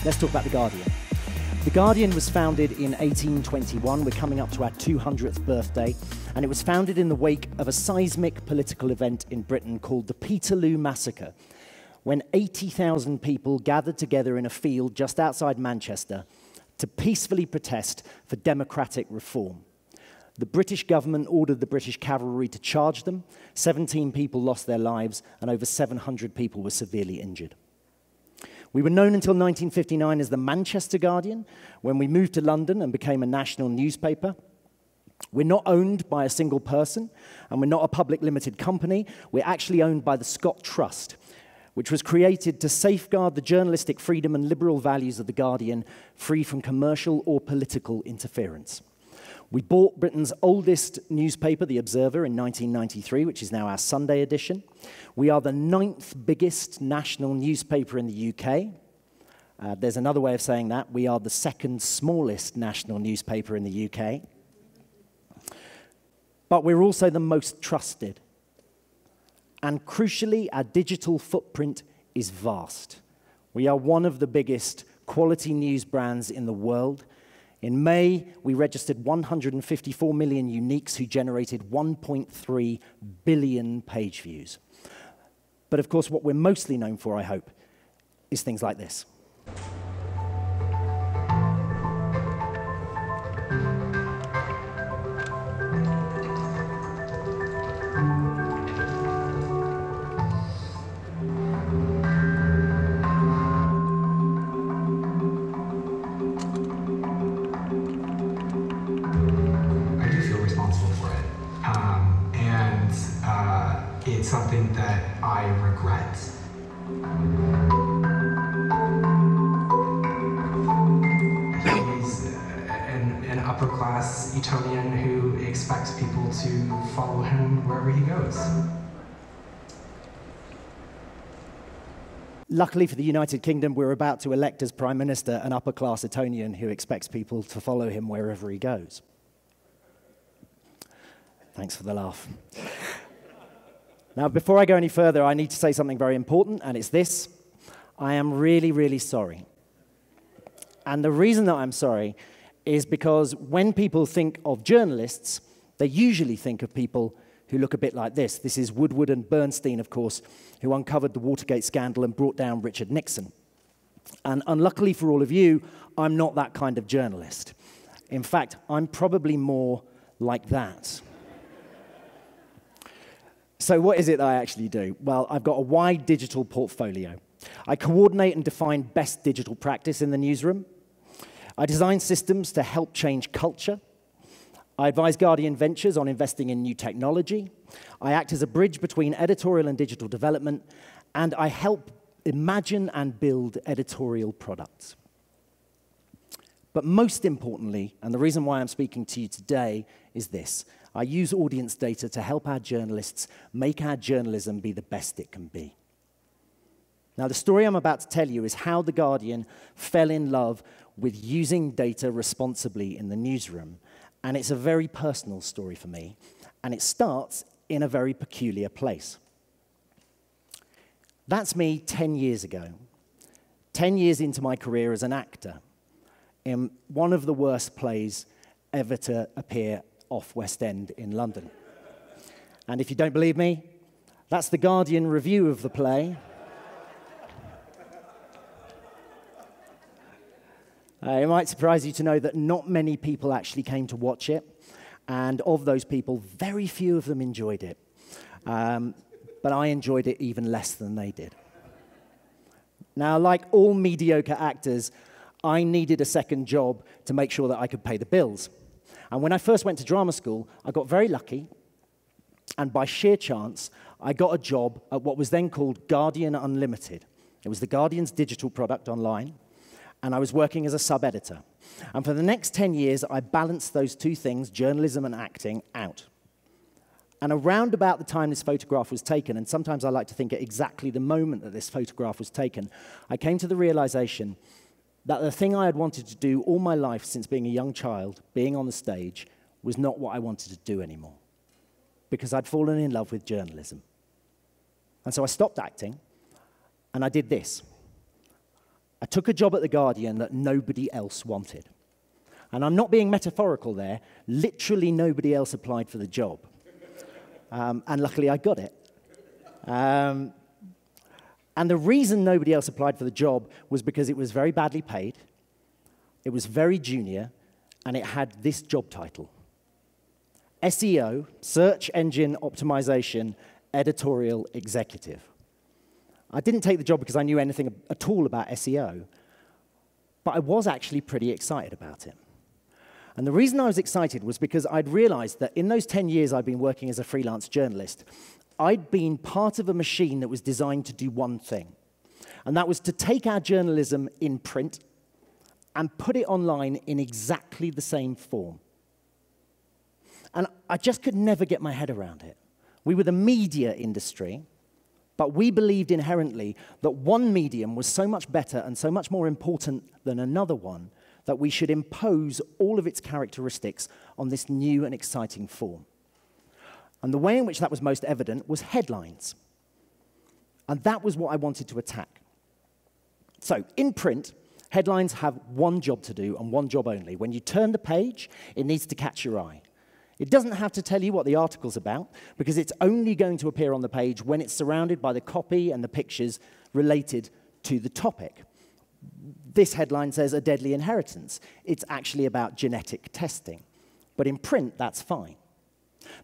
Let's talk about The Guardian. The Guardian was founded in 1821. We're coming up to our 200th birthday. And it was founded in the wake of a seismic political event in Britain called the Peterloo Massacre, when 80,000 people gathered together in a field just outside Manchester to peacefully protest for democratic reform. The British government ordered the British cavalry to charge them. 17 people lost their lives, and over 700 people were severely injured. We were known until 1959 as the Manchester Guardian, when we moved to London and became a national newspaper. We're not owned by a single person, and we're not a public limited company. We're actually owned by the Scott Trust, which was created to safeguard the journalistic freedom and liberal values of The Guardian, free from commercial or political interference. We bought Britain's oldest newspaper, The Observer, in 1993, which is now our Sunday edition. We are the 9th biggest national newspaper in the UK. There's another way of saying that. We are the 2nd smallest national newspaper in the UK. But we're also the most trusted. And crucially, our digital footprint is vast. We are one of the biggest quality news brands in the world. In May, we registered 154 million uniques who generated 1.3 billion page views. But of course, what we're mostly known for, I hope, is things like this. It's something that I regret. He's an upper-class Etonian who expects people to follow him wherever he goes. Luckily for the United Kingdom, we're about to elect as Prime Minister an upper-class Etonian who expects people to follow him wherever he goes. Thanks for the laugh. Now, before I go any further, I need to say something very important, and it's this. I am really, really sorry. And the reason that I'm sorry is because when people think of journalists, they usually think of people who look a bit like this. This is Woodward and Bernstein, of course, who uncovered the Watergate scandal and brought down Richard Nixon. And unluckily for all of you, I'm not that kind of journalist. In fact, I'm probably more like that. So what is it that I actually do? Well, I've got a wide digital portfolio. I coordinate and define best digital practice in the newsroom. I design systems to help change culture. I advise Guardian Ventures on investing in new technology. I act as a bridge between editorial and digital development. And I help imagine and build editorial products. But most importantly, and the reason why I'm speaking to you today, is this. I use audience data to help our journalists make our journalism be the best it can be. Now, the story I'm about to tell you is how The Guardian fell in love with using data responsibly in the newsroom. And it's a very personal story for me. And it starts in a very peculiar place. That's me 10 years ago. 10 years into my career as an actor in one of the worst plays ever to appear off West End in London. And if you don't believe me, that's the Guardian review of the play. It might surprise you to know that not many people actually came to watch it, and of those people, very few of them enjoyed it. But I enjoyed it even less than they did. Now, like all mediocre actors, I needed a second job to make sure that I could pay the bills. And when I first went to drama school, I got very lucky, and by sheer chance, I got a job at what was then called Guardian Unlimited. It was the Guardian's digital product online, and I was working as a sub-editor. And for the next 10 years, I balanced those two things, journalism and acting, out. And around about the time this photograph was taken, and sometimes I like to think at exactly the moment that this photograph was taken, I came to the realization that the thing I had wanted to do all my life since being a young child, being on the stage, was not what I wanted to do anymore. Because I'd fallen in love with journalism. And so I stopped acting, and I did this. I took a job at The Guardian that nobody else wanted. And I'm not being metaphorical there. Literally nobody else applied for the job. And luckily I got it. And the reason nobody else applied for the job was because it was very badly paid, it was very junior, and it had this job title: SEO, Search Engine Optimization, Editorial Executive. I didn't take the job because I knew anything at all about SEO, but I was actually pretty excited about it. And the reason I was excited was because I'd realized that in those 10 years I'd been working as a freelance journalist, I'd been part of a machine that was designed to do one thing, and that was to take our journalism in print and put it online in exactly the same form. And I just could never get my head around it. We were the media industry, but we believed inherently that one medium was so much better and so much more important than another one that we should impose all of its characteristics on this new and exciting form. And the way in which that was most evident was headlines. And that was what I wanted to attack. So, in print, headlines have one job to do and one job only. When you turn the page, it needs to catch your eye. It doesn't have to tell you what the article's about, because it's only going to appear on the page when it's surrounded by the copy and the pictures related to the topic. This headline says a deadly inheritance. It's actually about genetic testing. But in print, that's fine.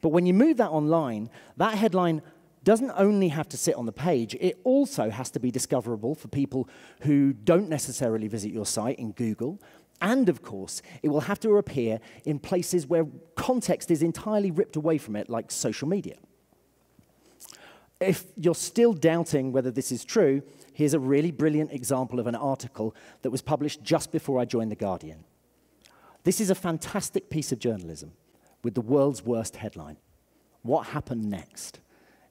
But when you move that online, that headline doesn't only have to sit on the page, it also has to be discoverable for people who don't necessarily visit your site in Google. And, of course, it will have to appear in places where context is entirely ripped away from it, like social media. If you're still doubting whether this is true, here's a really brilliant example of an article that was published just before I joined The Guardian. This is a fantastic piece of journalism with the world's worst headline. What happened next?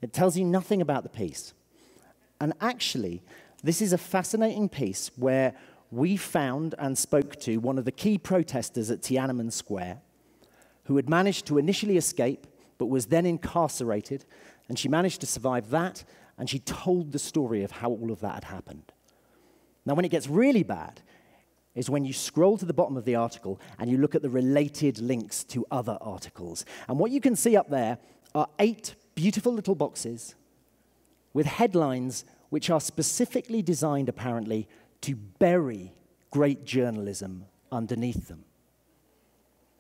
It tells you nothing about the piece. And actually, this is a fascinating piece where we found and spoke to one of the key protesters at Tiananmen Square, who had managed to initially escape, but was then incarcerated, and she managed to survive that, and she told the story of how all of that had happened. Now, when it gets really bad is when you scroll to the bottom of the article and you look at the related links to other articles. And what you can see up there are 8 beautiful little boxes with headlines which are specifically designed, apparently, to bury great journalism underneath them.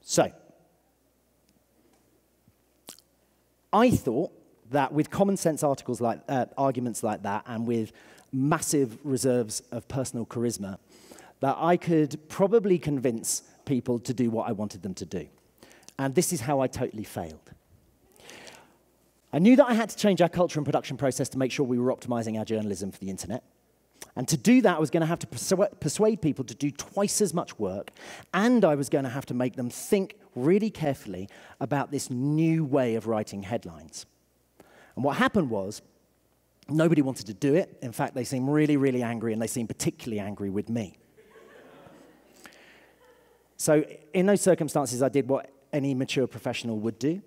So, I thought that with common sense articles like, arguments like that, and with massive reserves of personal charisma, that I could probably convince people to do what I wanted them to do. And this is how I totally failed. I knew that I had to change our culture and production process to make sure we were optimizing our journalism for the internet. And to do that, I was going to have to persuade people to do twice as much work, and I was going to have to make them think really carefully about this new way of writing headlines. And what happened was, nobody wanted to do it. In fact, they seemed really, really angry, and they seemed particularly angry with me. So in those circumstances, I did what any mature professional would do.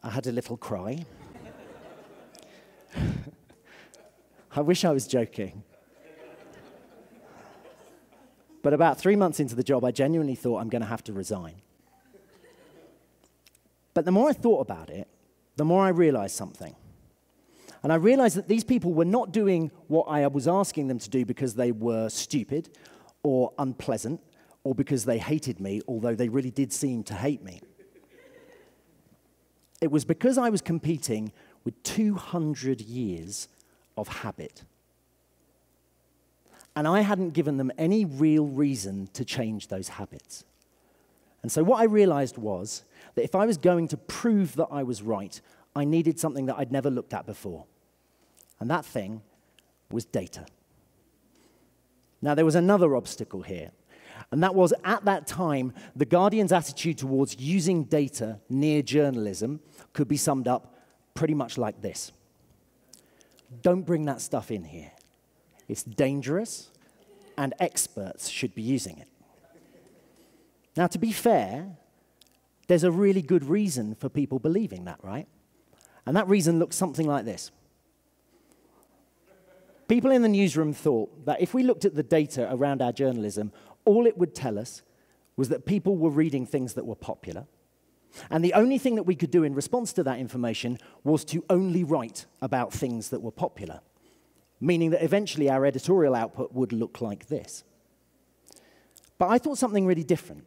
I had a little cry. I wish I was joking. But about 3 months into the job, I genuinely thought I'm going to have to resign. But the more I thought about it, the more I realized something. And I realized that these people were not doing what I was asking them to do because they were stupid or unpleasant or because they hated me, although they really did seem to hate me. It was because I was competing with 200 years of habit. And I hadn't given them any real reason to change those habits. And so what I realized was that if I was going to prove that I was right, I needed something that I'd never looked at before. And that thing was data. Now, there was another obstacle here. And that was, at that time, The Guardian's attitude towards using data near journalism could be summed up pretty much like this. Don't bring that stuff in here. It's dangerous, and experts should be using it. Now, to be fair, there's a really good reason for people believing that, right? And that reason looks something like this. People in the newsroom thought that if we looked at the data around our journalism, all it would tell us was that people were reading things that were popular. And the only thing that we could do in response to that information was to only write about things that were popular, meaning that eventually our editorial output would look like this. But I thought something really different.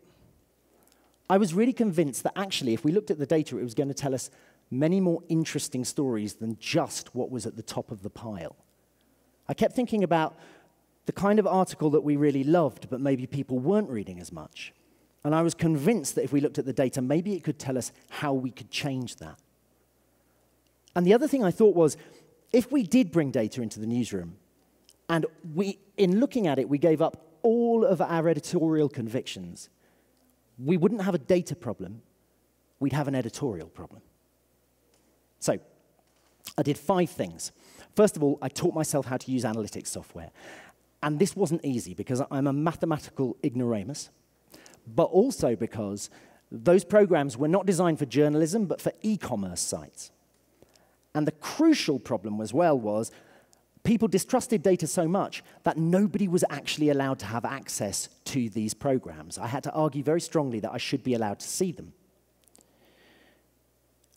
I was really convinced that actually, if we looked at the data, it was going to tell us many more interesting stories than just what was at the top of the pile. I kept thinking about the kind of article that we really loved, but maybe people weren't reading as much. And I was convinced that if we looked at the data, maybe it could tell us how we could change that. And the other thing I thought was, if we did bring data into the newsroom, and in looking at it, we gave up all of our editorial convictions, we wouldn't have a data problem, we'd have an editorial problem. So, I did 5 things. First of all, I taught myself how to use analytics software. And this wasn't easy because I'm a mathematical ignoramus, but also because those programs were not designed for journalism, but for e-commerce sites. And the crucial problem as well was people distrusted data so much that nobody was actually allowed to have access to these programs. I had to argue very strongly that I should be allowed to see them.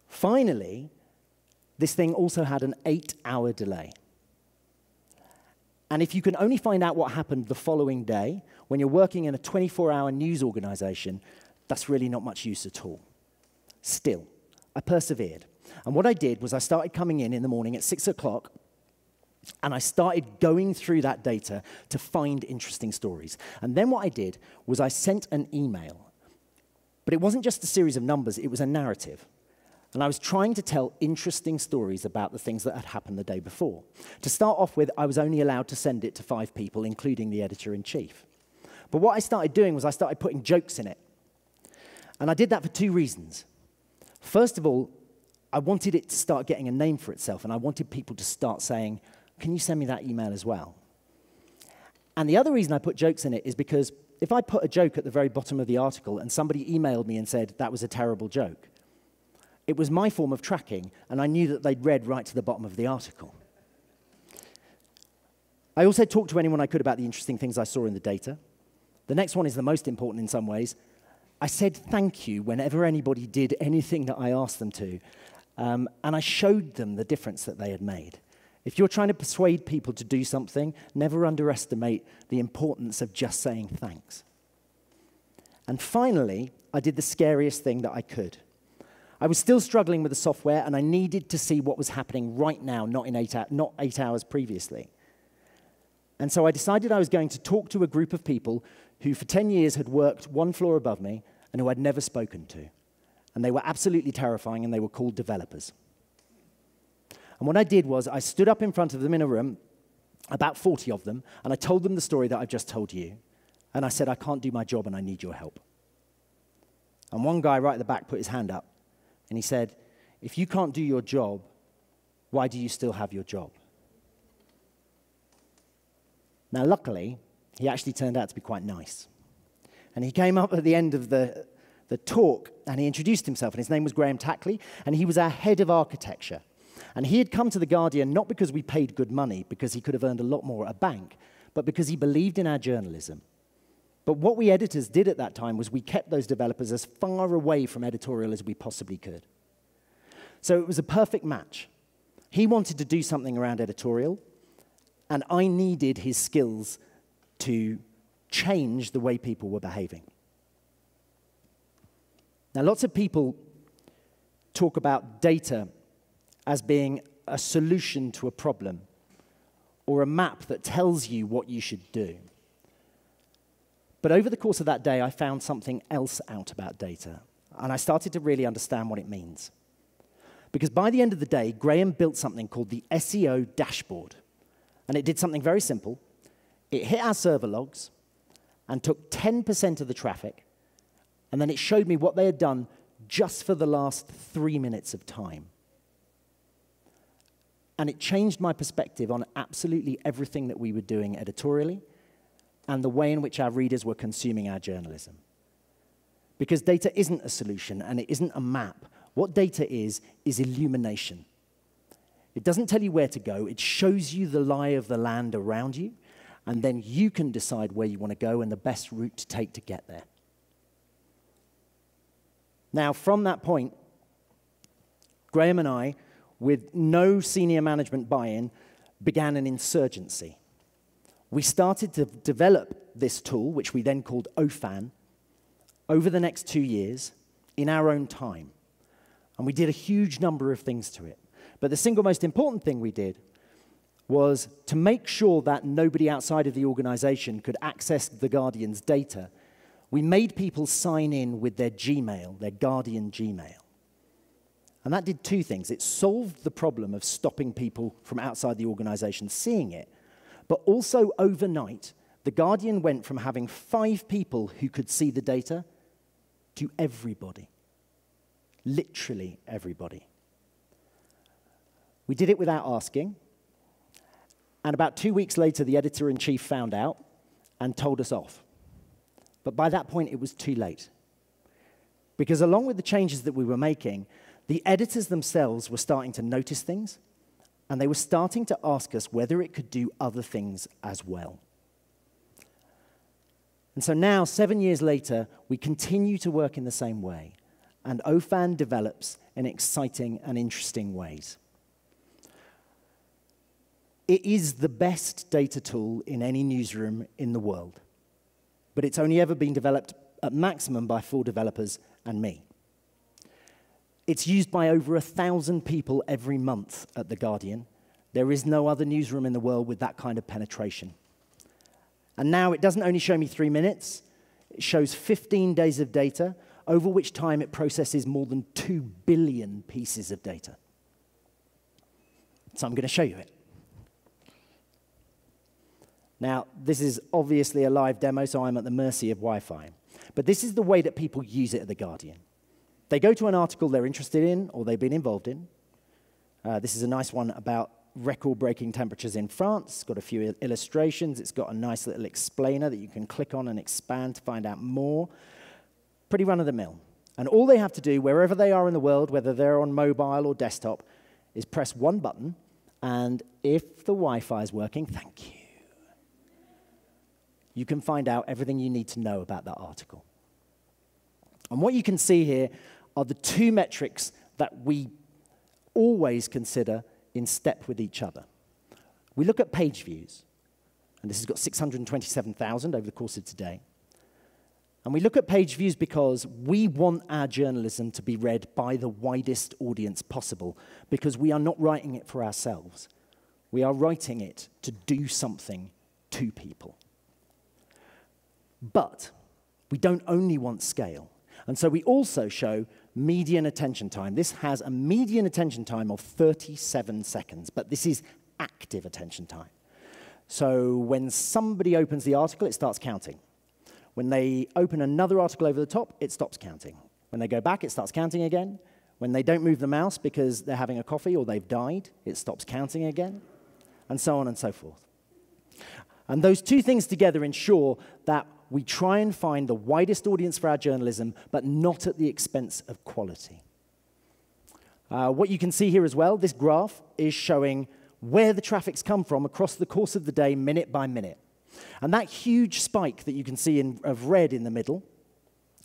Finally, this thing also had an 8-hour delay. And if you can only find out what happened the following day, when you're working in a 24-hour news organization, that's really not much use at all. Still, I persevered. And what I did was I started coming in the morning at 6 o'clock, and I started going through that data to find interesting stories. And then what I did was I sent an email. But it wasn't just a series of numbers, it was a narrative. And I was trying to tell interesting stories about the things that had happened the day before. To start off with, I was only allowed to send it to 5 people, including the editor-in-chief. But what I started doing was I started putting jokes in it. And I did that for 2 reasons. First of all, I wanted it to start getting a name for itself, and I wanted people to start saying, can you send me that email as well? And the other reason I put jokes in it is because if I put a joke at the very bottom of the article and somebody emailed me and said, that was a terrible joke, it was my form of tracking, and I knew that they'd read right to the bottom of the article. I also talked to anyone I could about the interesting things I saw in the data. The next one is the most important in some ways. I said thank you whenever anybody did anything that I asked them to, and I showed them the difference that they had made. If you're trying to persuade people to do something, never underestimate the importance of just saying thanks. And finally, I did the scariest thing that I could. I was still struggling with the software, and I needed to see what was happening right now, not 8 hours previously. And so I decided I was going to talk to a group of people who for 10 years had worked 1 floor above me and who I'd never spoken to. And they were absolutely terrifying, and they were called developers. And what I did was I stood up in front of them in a room, about 40 of them, and I told them the story that I've just told you. And I said, I can't do my job, and I need your help. And one guy right at the back put his hand up. And he said, if you can't do your job, why do you still have your job? Now, luckily, he actually turned out to be quite nice. And he came up at the end of the talk, and he introduced himself, and his name was Graham Tackley, and he was our head of architecture. And he had come to The Guardian not because we paid good money, because he could have earned a lot more at a bank, but because he believed in our journalism. But what we editors did at that time was we kept those developers as far away from editorial as we possibly could. So it was a perfect match. He wanted to do something around editorial, and I needed his skills to change the way people were behaving. Now, lots of people talk about data as being a solution to a problem or a map that tells you what you should do. But over the course of that day, I found something else out about data, and I started to really understand what it means. Because by the end of the day, Graham built something called the SEO dashboard, and it did something very simple. It hit our server logs and took 10% of the traffic, and then it showed me what they had done just for the last 3 minutes of time. And it changed my perspective on absolutely everything that we were doing editorially, and the way in which our readers were consuming our journalism. Because data isn't a solution, and it isn't a map. What data is illumination. It doesn't tell you where to go. It shows you the lie of the land around you, and then you can decide where you want to go and the best route to take to get there. Now, from that point, Graham and I, with no senior management buy-in, began an insurgency. We started to develop this tool, which we then called Ophan, over the next 2 years in our own time. And we did a huge number of things to it. But the single most important thing we did was to make sure that nobody outside of the organization could access the Guardian's data. We made people sign in with their Gmail, their Guardian Gmail. And that did two things. It solved the problem of stopping people from outside the organization seeing it, but also overnight, the Guardian went from having 5 people who could see the data to everybody. Literally everybody. We did it without asking, and about 2 weeks later, the editor-in-chief found out and told us off. But by that point, it was too late. Because along with the changes that we were making, the editors themselves were starting to notice things, and they were starting to ask us whether it could do other things as well. And so now, 7 years later, we continue to work in the same way, and Ophan develops in exciting and interesting ways. It is the best data tool in any newsroom in the world, but it's only ever been developed at maximum by 4 developers and me. It's used by over 1,000 people every month at The Guardian. There is no other newsroom in the world with that kind of penetration. And now it doesn't only show me 3 minutes, it shows 15 days of data, over which time it processes more than 2 billion pieces of data. So I'm going to show you it. Now, this is obviously a live demo, so I'm at the mercy of Wi-Fi. But this is the way that people use it at The Guardian. They go to an article they're interested in or they've been involved in. This is a nice one about record-breaking temperatures in France. It's got a few illustrations. It's got a nice little explainer that you can click on and expand to find out more. Pretty run-of-the-mill. And all they have to do, wherever they are in the world, whether they're on mobile or desktop, is press one button, and if the Wi-Fi is working, thank you, you can find out everything you need to know about that article. And what you can see here are the 2 metrics that we always consider in step with each other. We look at page views, and this has got 627,000 over the course of today. And we look at page views because we want our journalism to be read by the widest audience possible, because we are not writing it for ourselves. We are writing it to do something to people. But we don't only want scale. And so we also show median attention time. This has a median attention time of 37 seconds, but this is active attention time. So when somebody opens the article, it starts counting. When they open another article over the top, it stops counting. When they go back, it starts counting again. When they don't move the mouse because they're having a coffee or they've died, it stops counting again, and so on and so forth. And those 2 things together ensure that we try and find the widest audience for our journalism, but not at the expense of quality. What you can see here as well, this graph is showing where the traffic's come from across the course of the day, minute by minute. And that huge spike that you can see of red in the middle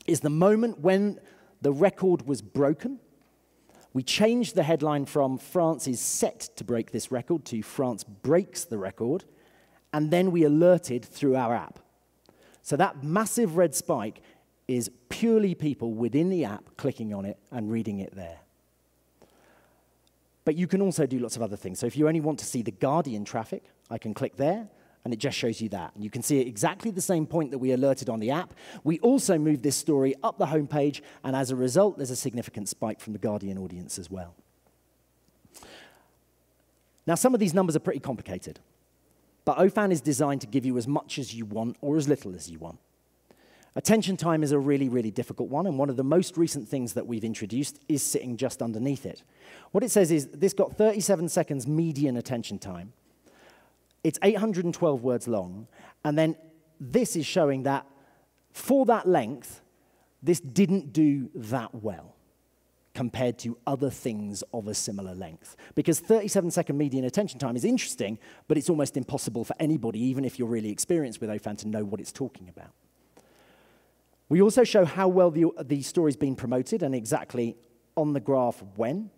is the moment when the record was broken. We changed the headline from "France is set to break this record" to "France breaks the record," and then we alerted through our app. So that massive red spike is purely people within the app clicking on it and reading it there. But you can also do lots of other things. So if you only want to see the Guardian traffic, I can click there, and it just shows you that. And you can see at exactly the same point that we alerted on the app. We also moved this story up the homepage, and as a result, there's a significant spike from the Guardian audience as well. Now, some of these numbers are pretty complicated. But Ophan is designed to give you as much as you want or as little as you want. Attention time is a really, really difficult one, and one of the most recent things that we've introduced is sitting just underneath it. What it says is this got 37 seconds median attention time. It's 812 words long, and then this is showing that for that length, this didn't do that well compared to other things of a similar length. Because 37-second median attention time is interesting, but it's almost impossible for anybody, even if you're really experienced with Ophan, to know what it's talking about. We also show how well the story's been promoted and exactly on the graph when.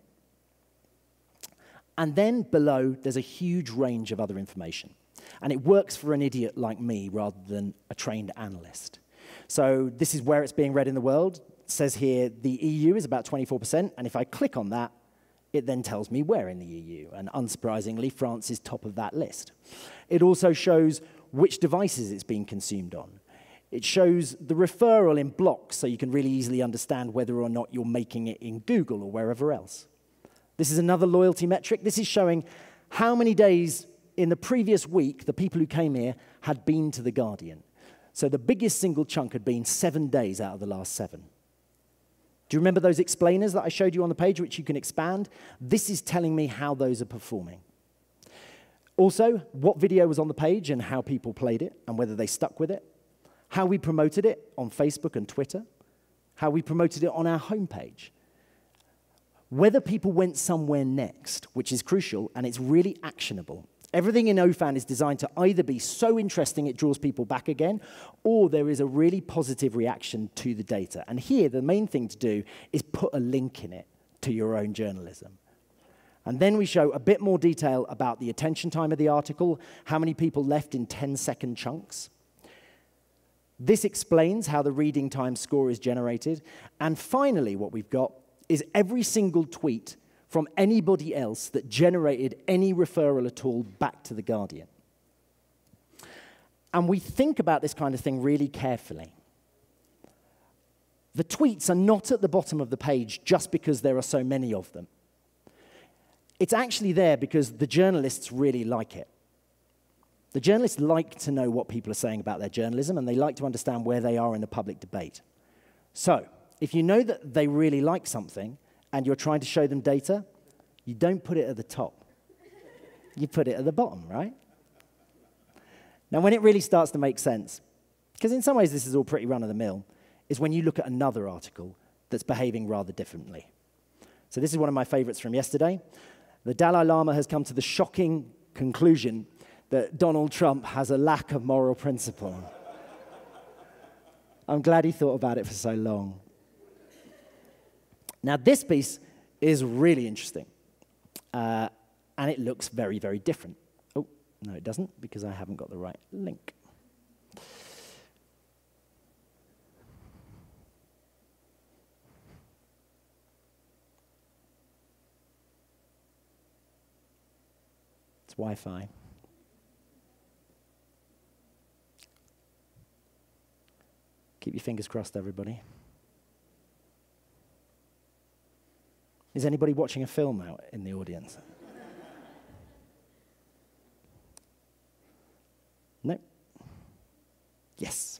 And then below, there's a huge range of other information. And it works for an idiot like me rather than a trained analyst. So this is where it's being read in the world. It says here the EU is about 24%, and if I click on that, it then tells me where in the EU. And unsurprisingly, France is top of that list. It also shows which devices it's being consumed on. It shows the referral in blocks, so you can really easily understand whether or not you're making it in Google or wherever else. This is another loyalty metric. This is showing how many days in the previous week the people who came here had been to The Guardian. So the biggest single chunk had been 7 days out of the last 7. Do you remember those explainers that I showed you on the page, which you can expand? This is telling me how those are performing. Also, what video was on the page and how people played it and whether they stuck with it. How we promoted it on Facebook and Twitter. How we promoted it on our homepage. Whether people went somewhere next, which is crucial, and it's really actionable. Everything in Ophan is designed to either be so interesting it draws people back again, or there is a really positive reaction to the data. And here, the main thing to do is put a link in it to your own journalism. And then we show a bit more detail about the attention time of the article, how many people left in 10-second chunks. This explains how the reading time score is generated. And finally, what we've got is every single tweet from anybody else that generated any referral at all back to The Guardian. And we think about this kind of thing really carefully. The tweets are not at the bottom of the page just because there are so many of them. It's actually there because the journalists really like it. The journalists like to know what people are saying about their journalism, and they like to understand where they are in the public debate. So, if you know that they really like something, and you're trying to show them data, you don't put it at the top. You put it at the bottom, right? Now, when it really starts to make sense, because in some ways this is all pretty run-of-the-mill, is when you look at another article that's behaving rather differently. So this is one of my favorites from yesterday. The Dalai Lama has come to the shocking conclusion that Donald Trump has a lack of moral principle. I'm glad he thought about it for so long. Now, this piece is really interesting, and it looks very, very different. Oh, no, it doesn't, because I haven't got the right link. It's Wi-Fi. Keep your fingers crossed, everybody. Is anybody watching a film out in the audience? No? Yes.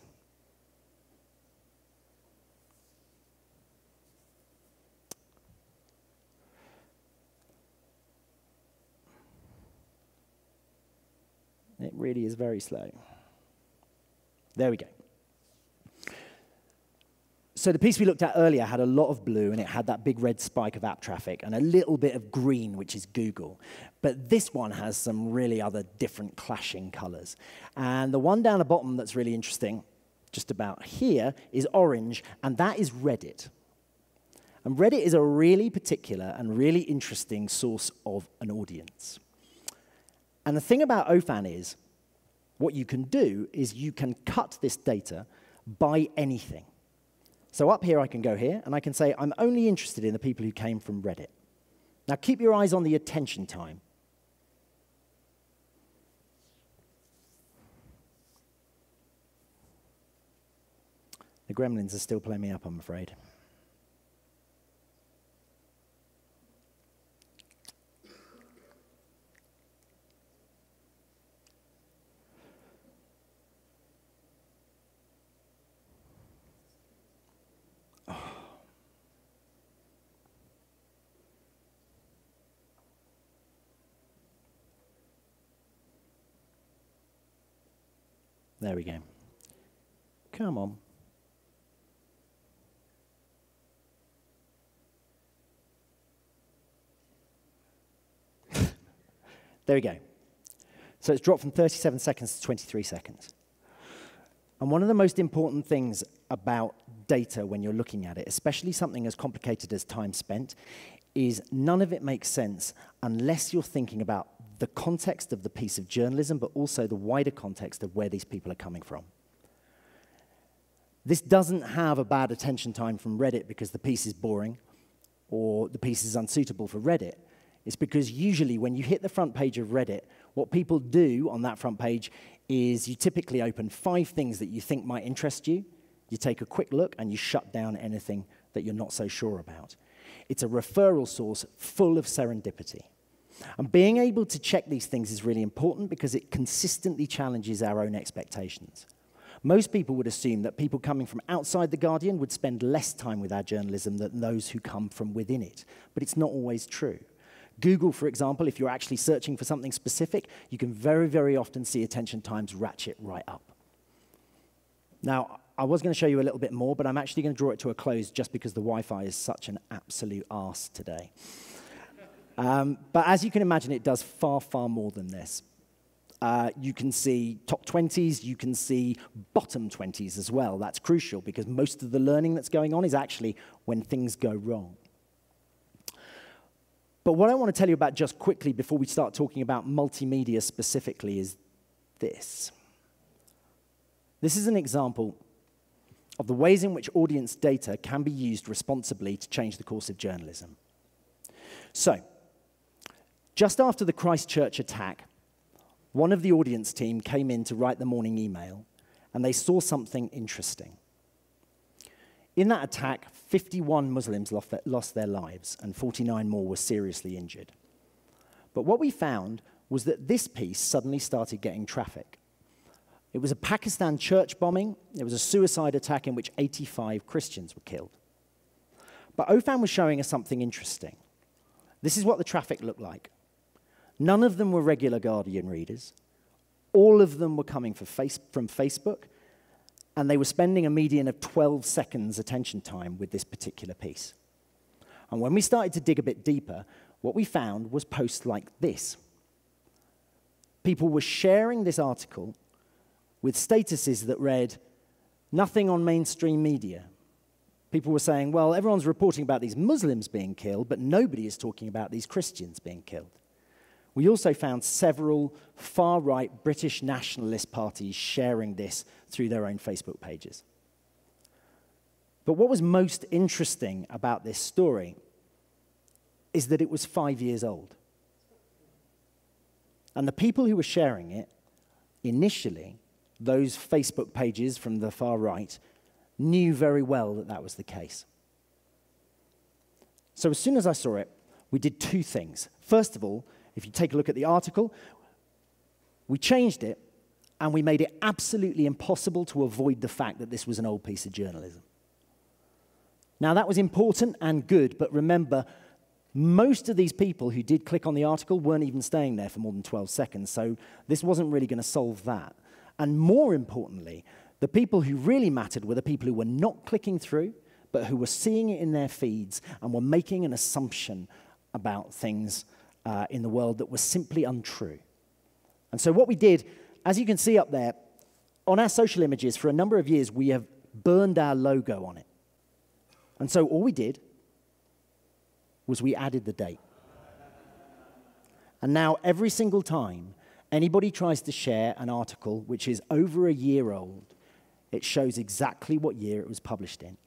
It really is very slow. There we go. So the piece we looked at earlier had a lot of blue, and it had that big red spike of app traffic, and a little bit of green, which is Google. But this one has some really other different clashing colors. And the one down the bottom that's really interesting, just about here, is orange, and that is Reddit. And Reddit is a really particular and really interesting source of an audience. And the thing about Ophan is, what you can do is you can cut this data by anything. So up here, I can go here, and I can say, I'm only interested in the people who came from Reddit. Now, keep your eyes on the attention time. The gremlins are still playing me up, I'm afraid. There we go. Come on. There we go. So it's dropped from 37 seconds to 23 seconds. And one of the most important things about data when you're looking at it, especially something as complicated as time spent, is none of it makes sense unless you're thinking about the context of the piece of journalism, but also the wider context of where these people are coming from. This doesn't have a bad attention time from Reddit because the piece is boring or the piece is unsuitable for Reddit. It's because usually when you hit the front page of Reddit, what people do on that front page is you typically open 5 things that you think might interest you, you take a quick look, and you shut down anything that you're not so sure about. It's a referral source full of serendipity. And being able to check these things is really important because it consistently challenges our own expectations. Most people would assume that people coming from outside The Guardian would spend less time with our journalism than those who come from within it. But it's not always true. Google, for example, if you're actually searching for something specific, you can very, very often see attention times ratchet right up. Now, I was going to show you a little bit more, but I'm actually going to draw it to a close just because the Wi-Fi is such an absolute arse today. But as you can imagine, it does far, far more than this. You can see top 20s, you can see bottom 20s as well. That's crucial because most of the learning that's going on is actually when things go wrong. But what I want to tell you about just quickly before we start talking about multimedia specifically is this. This is an example of the ways in which audience data can be used responsibly to change the course of journalism. So, just after the Christchurch attack, one of the audience team came in to write the morning email, and they saw something interesting. In that attack, 51 Muslims lost their lives, and 49 more were seriously injured. But what we found was that this piece suddenly started getting traffic. It was a Pakistan church bombing. It was a suicide attack in which 85 Christians were killed. But Ophan was showing us something interesting. This is what the traffic looked like. None of them were regular Guardian readers. All of them were coming from Facebook, and they were spending a median of 12 seconds attention time with this particular piece. And when we started to dig a bit deeper, what we found was posts like this. People were sharing this article with statuses that read, "Nothing on mainstream media." People were saying, well, everyone's reporting about these Muslims being killed, but nobody is talking about these Christians being killed. We also found several far-right British nationalist parties sharing this through their own Facebook pages. But what was most interesting about this story is that it was 5 years old. And the people who were sharing it, initially, those Facebook pages from the far right, knew very well that that was the case. So as soon as I saw it, we did 2 things. First of all, if you take a look at the article, we changed it, and we made it absolutely impossible to avoid the fact that this was an old piece of journalism. Now, that was important and good, but remember, most of these people who did click on the article weren't even staying there for more than 12 seconds, so this wasn't really going to solve that. And more importantly, the people who really mattered were the people who were not clicking through, but who were seeing it in their feeds and were making an assumption about things in the world that was simply untrue. And so what we did, as you can see up there, on our social images for a number of years, we have burned our logo on it. And so all we did was we added the date. And now every single time anybody tries to share an article which is over a year old, it shows exactly what year it was published in.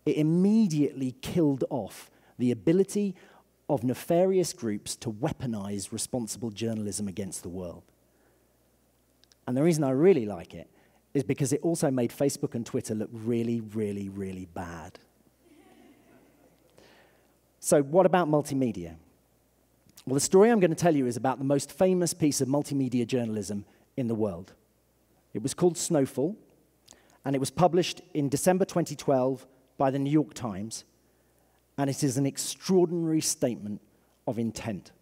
It immediately killed off the ability of nefarious groups to weaponize responsible journalism against the world. And the reason I really like it is because it also made Facebook and Twitter look really, really, really bad. So what about multimedia? Well, the story I'm going to tell you is about the most famous piece of multimedia journalism in the world. It was called Snowfall, and it was published in December 2012 by the New York Times, and it is an extraordinary statement of intent.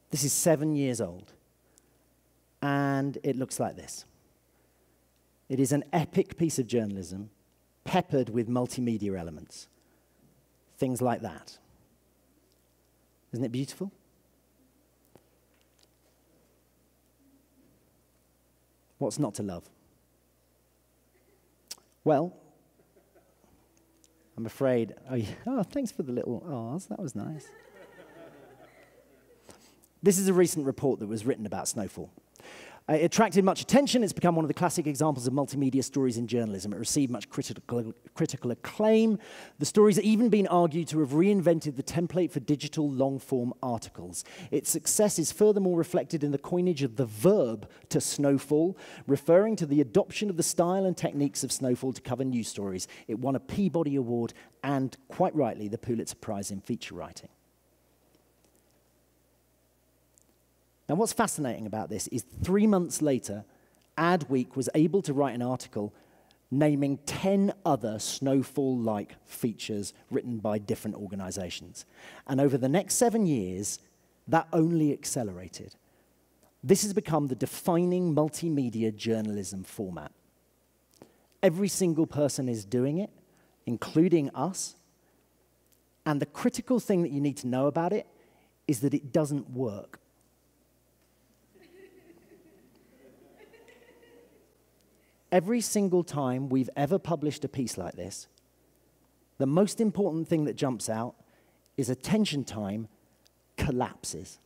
This is 7 years old, and it looks like this. It is an epic piece of journalism peppered with multimedia elements. Things like that. Isn't it beautiful? What's not to love? Well, I'm afraid, oh, thanks for the little R's, that was nice. This is a recent report that was written about snowfall. It attracted much attention. It's become one of the classic examples of multimedia stories in journalism. It received much critical acclaim. The stories have even been argued to have reinvented the template for digital long-form articles. Its success is furthermore reflected in the coinage of the verb to snowfall, referring to the adoption of the style and techniques of snowfall to cover news stories. It won a Peabody Award and, quite rightly, the Pulitzer Prize in feature writing. Now, what's fascinating about this is 3 months later, Adweek was able to write an article naming 10 other snowfall-like features written by different organizations. And over the next 7 years, that only accelerated. This has become the defining multimedia journalism format. Every single person is doing it, including us. And the critical thing that you need to know about it is that it doesn't work. Every single time we've ever published a piece like this, the most important thing that jumps out is attention time collapses.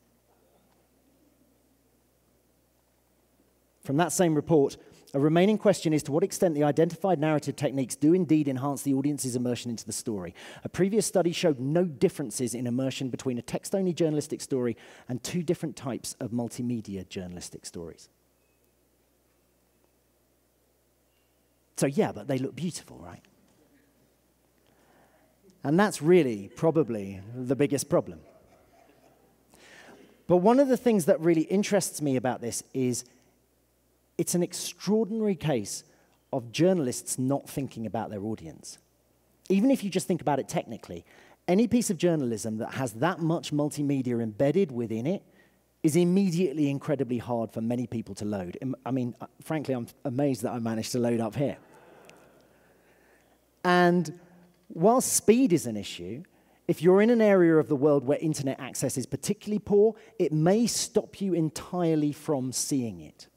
From that same report, a remaining question is to what extent the identified narrative techniques do indeed enhance the audience's immersion into the story. A previous study showed no differences in immersion between a text-only journalistic story and 2 different types of multimedia journalistic stories. So yeah, but they look beautiful, right? And that's really probably the biggest problem. But one of the things that really interests me about this is it's an extraordinary case of journalists not thinking about their audience. Even if you just think about it technically, any piece of journalism that has that much multimedia embedded within it is immediately incredibly hard for many people to load. I mean, frankly, I'm amazed that I managed to load up here. And while speed is an issue, if you're in an area of the world where internet access is particularly poor, it may stop you entirely from seeing it.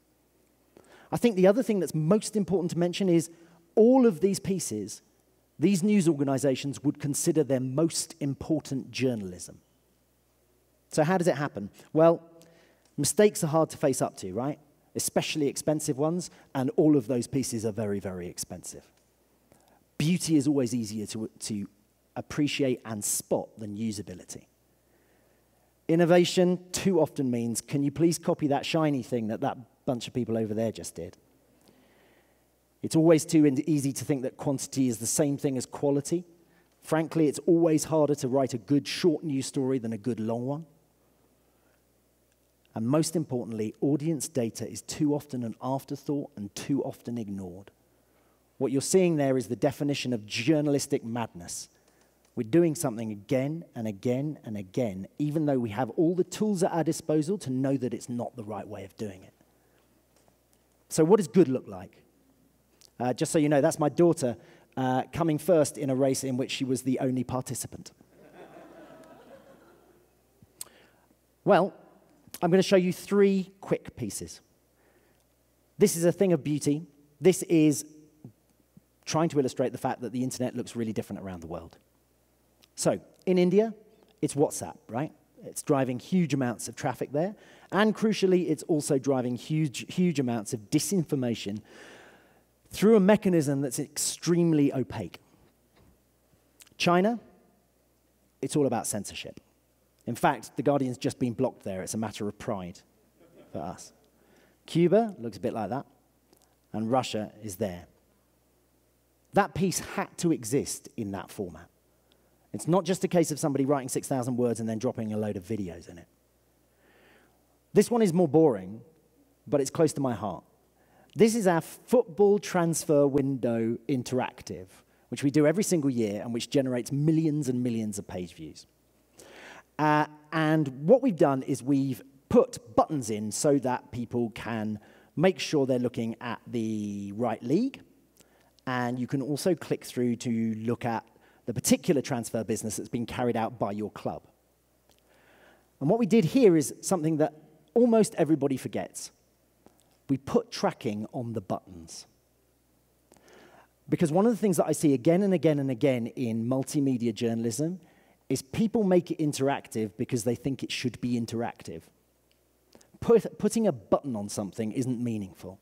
I think the other thing that's most important to mention is all of these pieces, these news organizations would consider their most important journalism. So how does it happen? Well, mistakes are hard to face up to, right? Especially expensive ones, and all of those pieces are very, very expensive. Beauty is always easier to appreciate and spot than usability. Innovation too often means, can you please copy that shiny thing that bunch of people over there just did? It's always too easy to think that quantity is the same thing as quality. Frankly, it's always harder to write a good short news story than a good long one. And most importantly, audience data is too often an afterthought and too often ignored. What you're seeing there is the definition of journalistic madness. We're doing something again and again and again, even though we have all the tools at our disposal to know that it's not the right way of doing it. So what does good look like? Just so you know, that's my daughter coming first in a race in which she was the only participant. Well, I'm going to show you 3 quick pieces. This is a thing of beauty. This is trying to illustrate the fact that the internet looks really different around the world. So, in India, it's WhatsApp, right? It's driving huge amounts of traffic there. And crucially, it's also driving huge amounts of disinformation through a mechanism that's extremely opaque. China, it's all about censorship. In fact, The Guardian's just been blocked there. It's a matter of pride for us. Cuba looks a bit like that. And Russia is there. That piece had to exist in that format. It's not just a case of somebody writing 6,000 words and then dropping a load of videos in it. This one is more boring, but it's close to my heart. This is our football transfer window interactive, which we do every single year and which generates millions and millions of page views. And what we've done is we've put buttons in so that people can make sure they're looking at the right league. And you can also click through to look at the particular transfer business that's been carried out by your club. And what we did here is something that almost everybody forgets. we put tracking on the buttons. Because one of the things that I see again and again and again in multimedia journalism is people make it interactive because they think it should be interactive. Putting a button on something isn't meaningful.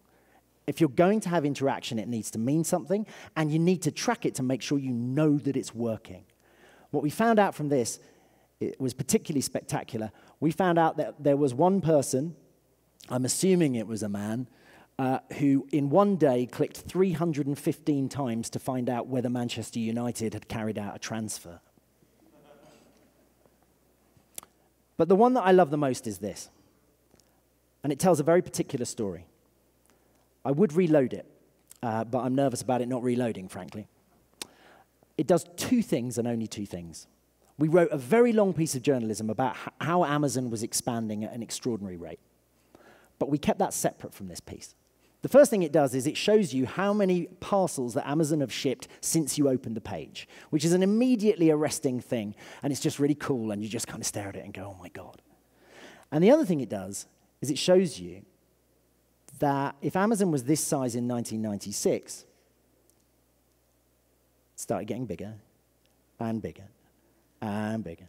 If you're going to have interaction, it needs to mean something, and you need to track it to make sure you know that it's working. What we found out from this, it was particularly spectacular. We found out that there was one person, I'm assuming it was a man, who in one day clicked 315 times to find out whether Manchester United had carried out a transfer. But the one that I love the most is this. And it tells a very particular story. I would reload it, but I'm nervous about it not reloading, frankly. It does two things and only two things. We wrote a very long piece of journalism about how Amazon was expanding at an extraordinary rate. But we kept that separate from this piece. The first thing it does is it shows you how many parcels that Amazon have shipped since you opened the page, which is an immediately arresting thing, and it's just really cool, and you just kind of stare at it and go, oh my God. And the other thing it does is it shows you that if Amazon was this size in 1996, it started getting bigger and bigger and bigger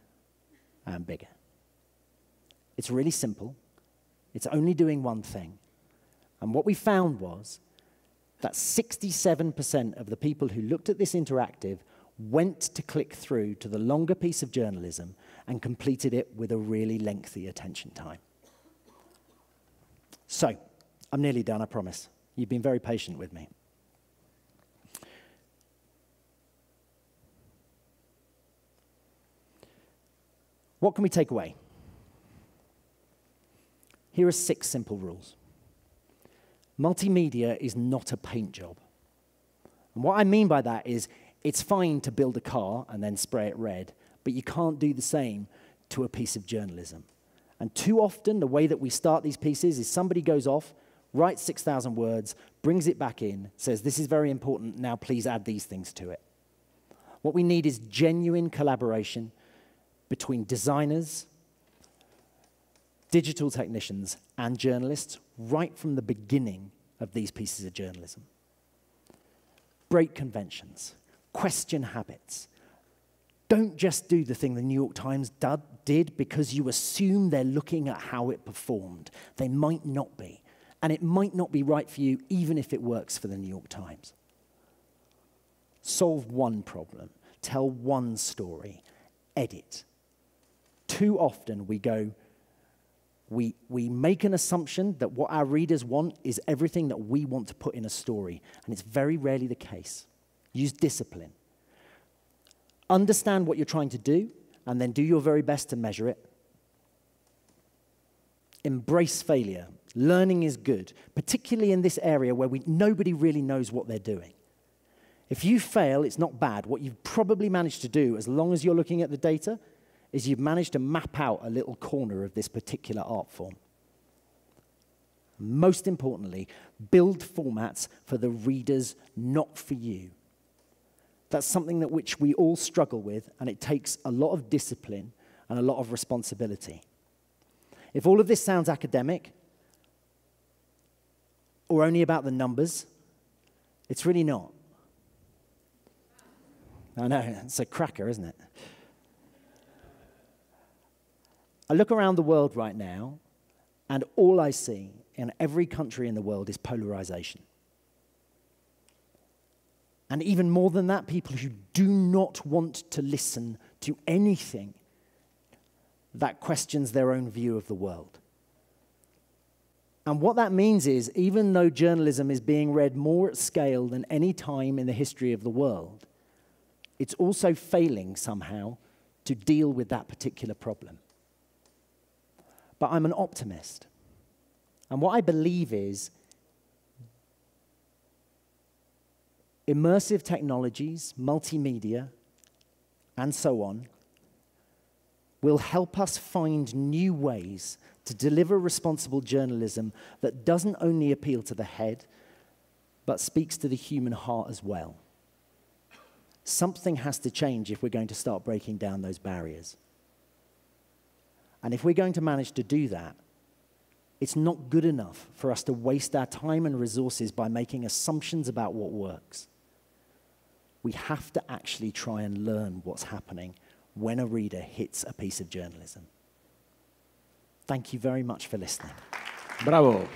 and bigger. It's really simple. It's only doing one thing. And what we found was that 67% of the people who looked at this interactive went to click through to the longer piece of journalism and completed it with a really lengthy attention time. So, I'm nearly done, I promise. You've been very patient with me. What can we take away? Here are 6 simple rules. Multimedia is not a paint job. And what I mean by that is it's fine to build a car and then spray it red, but you can't do the same to a piece of journalism. And too often, the way that we start these pieces is somebody goes off, writes 6,000 words, brings it back in, says, this is very important, now please add these things to it. What we need is genuine collaboration between designers, digital technicians, and journalists right from the beginning of these pieces of journalism. Break conventions, question habits. Don't just do the thing the New York Times did because you assume they're looking at how it performed. They might not be. And it might not be right for you, even if it works for the New York Times. Solve one problem. Tell one story. Edit. Too often we make an assumption that what our readers want is everything that we want to put in a story. And it's very rarely the case. Use discipline. Understand what you're trying to do, and then do your very best to measure it. Embrace failure. Learning is good, particularly in this area where nobody really knows what they're doing. If you fail, it's not bad. What you've probably managed to do, as long as you're looking at the data, is you've managed to map out a little corner of this particular art form. Most importantly, build formats for the readers, not for you. That's something that which we all struggle with, and it takes a lot of discipline and a lot of responsibility. If all of this sounds academic, or only about the numbers, it's really not. I know, it's a cracker, isn't it? I look around the world right now, and all I see in every country in the world is polarization. And even more than that, people who do not want to listen to anything that questions their own view of the world. And what that means is, even though journalism is being read more at scale than any time in the history of the world, it's also failing somehow to deal with that particular problem. But I'm an optimist. And what I believe is immersive technologies, multimedia, and so on, will help us find new ways to deliver responsible journalism that doesn't only appeal to the head, but speaks to the human heart as well. Something has to change if we're going to start breaking down those barriers. And if we're going to manage to do that, It's not good enough for us to waste our time and resources by making assumptions about what works. We have to actually try and learn what's happening when a reader hits a piece of journalism. Thank you very much for listening. Bravo.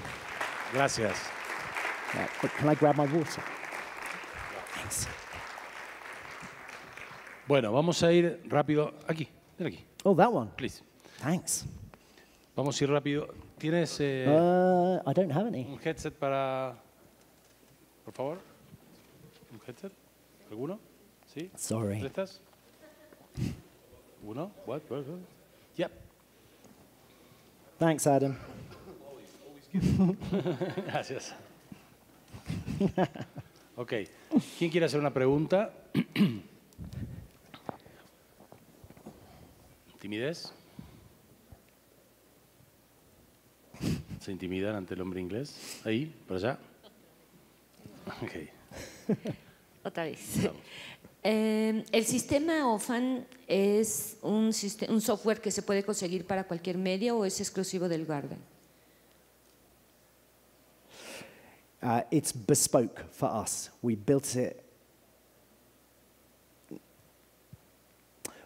Gracias. Can I grab my water? Thanks. Bueno, vamos a ir rápido. Aquí, ven aquí. Oh, that one. Please. Thanks. Vamos a ir rápido. ¿Tienes I don't have any. un headset para... Por favor? ¿Un headset? ¿Alguno? ¿Sí? Sorry. ¿Prestas? ¿Uno? What? Yep. Thanks, Adam. Gracias. Ok. ¿Quién quiere hacer una pregunta? ¿Timidez? ¿Se intimidan ante el hombre inglés? Ahí, por allá. Ok. Otra vez. El sistema Ophan es un software que se puede conseguir para cualquier medio o es exclusivo del Guardian. It's bespoke for us. We built it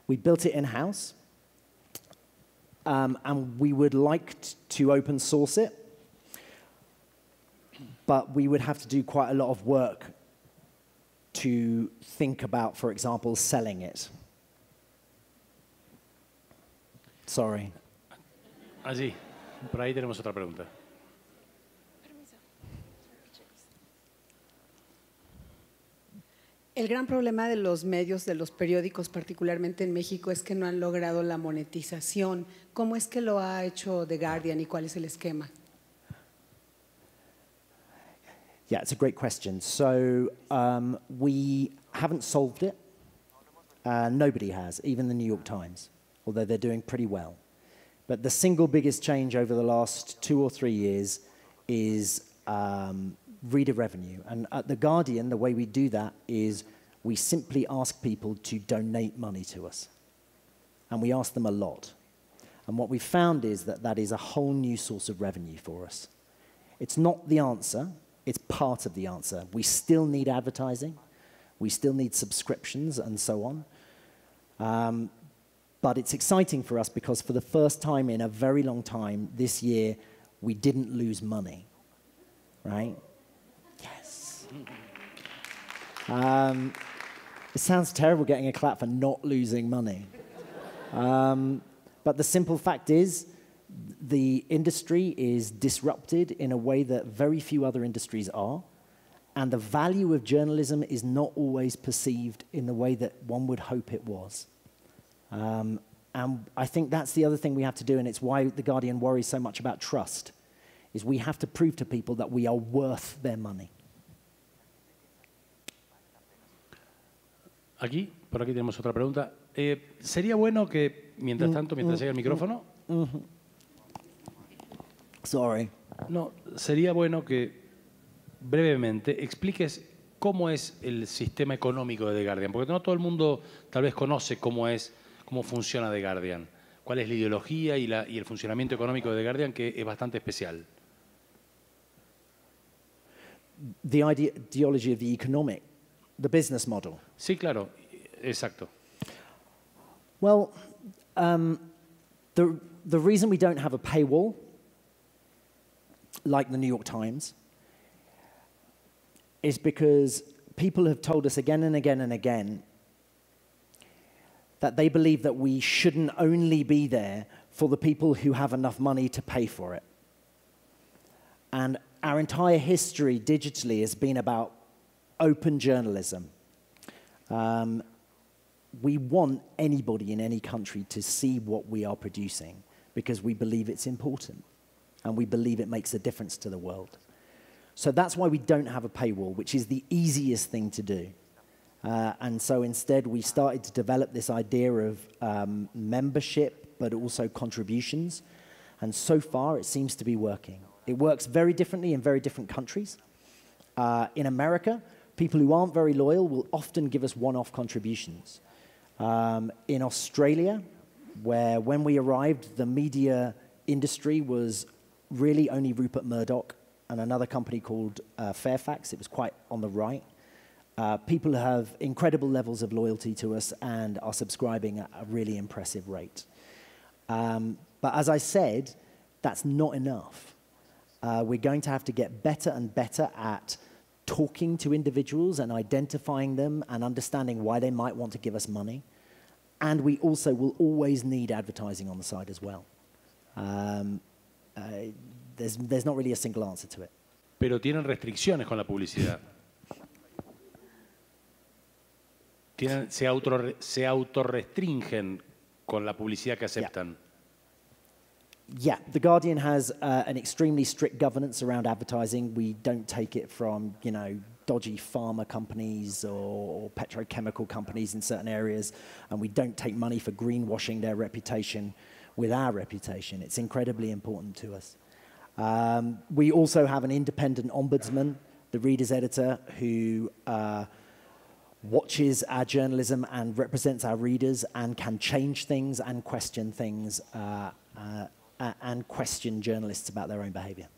in-house, and we would like to open source it, but we would have to do quite a lot of work to think about, for example, selling it. Sorry. Allí, por ahí tenemos otra pregunta. El gran problema de los medios, de los periódicos, particularmente en México, es que no han logrado la monetización. ¿Cómo es que lo ha hecho The Guardian y cuál es el esquema? Yeah, it's a great question. So we haven't solved it. Nobody has, even the New York Times, although they're doing pretty well. But the single biggest change over the last 2 or 3 years is reader revenue. And at The Guardian, the way we do that is we simply ask people to donate money to us. And we ask them a lot. And what we found is that that is a whole new source of revenue for us. It's not the answer. It's part of the answer. We still need advertising. We still need subscriptions and so on. But it's exciting for us because for the first time in a very long time, this year, we didn't lose money, right? Yes. It sounds terrible getting a clap for not losing money. But the simple fact is, the industry is disrupted in a way that very few other industries are, and the value of journalism is not always perceived in the way that one would hope it was. And I think that's the other thing we have to do, and it's why The Guardian worries so much about trust, is we have to prove to people that we are worth their money. Aquí, por aquí tenemos otra pregunta. ¿Sería bueno que, mientras tanto, mientras llega el micrófono... Sorry. No, sería bueno que brevemente expliques cómo es el sistema económico de The Guardian, porque no todo el mundo tal vez conoce cómo funciona The Guardian, cuál es la ideología y el funcionamiento económico de The Guardian, que es bastante especial. The ideology of the business model. Sí, claro, exacto. Well, the reason we don't have a paywall, like the New York Times, is because people have told us again and again and again that they believe that we shouldn't only be there for the people who have enough money to pay for it. And our entire history digitally has been about open journalism. We want anybody in any country to see what we are producing because we believe it's important and we believe it makes a difference to the world. So that's why we don't have a paywall, which is the easiest thing to do. And so instead, we started to develop this idea of membership, but also contributions. And so far, it seems to be working. It works very differently in very different countries. In America, people who aren't very loyal will often give us one-off contributions. In Australia, where when we arrived, the media industry was really only Rupert Murdoch and another company called Fairfax. It was quite on the right. People who have incredible levels of loyalty to us and are subscribing at a really impressive rate. But as I said, that's not enough. We're going to have to get better and better at talking to individuals and identifying them and understanding why they might want to give us money. And we also will always need advertising on the side as well. There's not really a single answer to it. Pero tienen restricciones con la publicidad. Se autorrestringen con la publicidad que aceptan. Yeah, The Guardian has an extremely strict governance around advertising. We don't take it from, you know, dodgy pharma companies or petrochemical companies in certain areas, and we don't take money for greenwashing their reputation with our reputation. It's incredibly important to us. We also have an independent ombudsman, the reader's editor, who watches our journalism and represents our readers and can change things and question things and question journalists about their own behavior.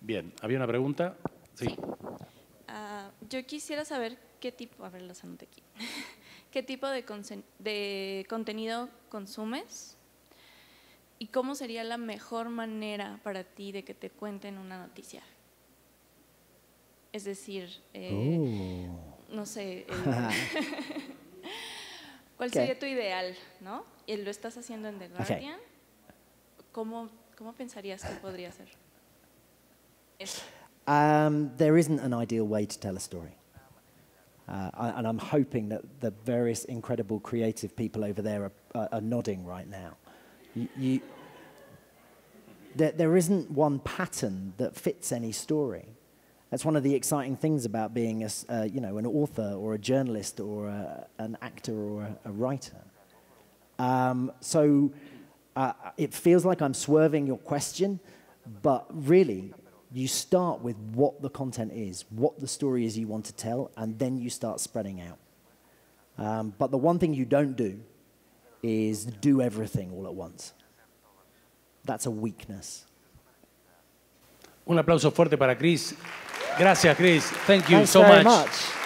Bien, ¿había una pregunta? Sí. Yo quisiera saber qué tipo, a ver, los anoté aquí. ¿Qué tipo de contenido consumes? ¿Y cómo sería la mejor manera para ti de que te cuenten una noticia? Es decir, no sé, ¿cuál sería tu ideal, no? Y lo estás haciendo en The Guardian. ¿Cómo pensarías que podría ser eso? There isn't an ideal way to tell a story. And I'm hoping that the various incredible creative people over there are nodding right now. There isn't one pattern that fits any story. That's one of the exciting things about being you know, an author or a journalist or an actor or a writer. It feels like I'm swerving your question, but really, you start with what the content is, what the story is you want to tell, and then you start spreading out. But the one thing you don't do is do everything all at once. That's a weakness. Un aplauso fuerte para Chris. Gracias, Chris. Thank you Thanks so very much. much.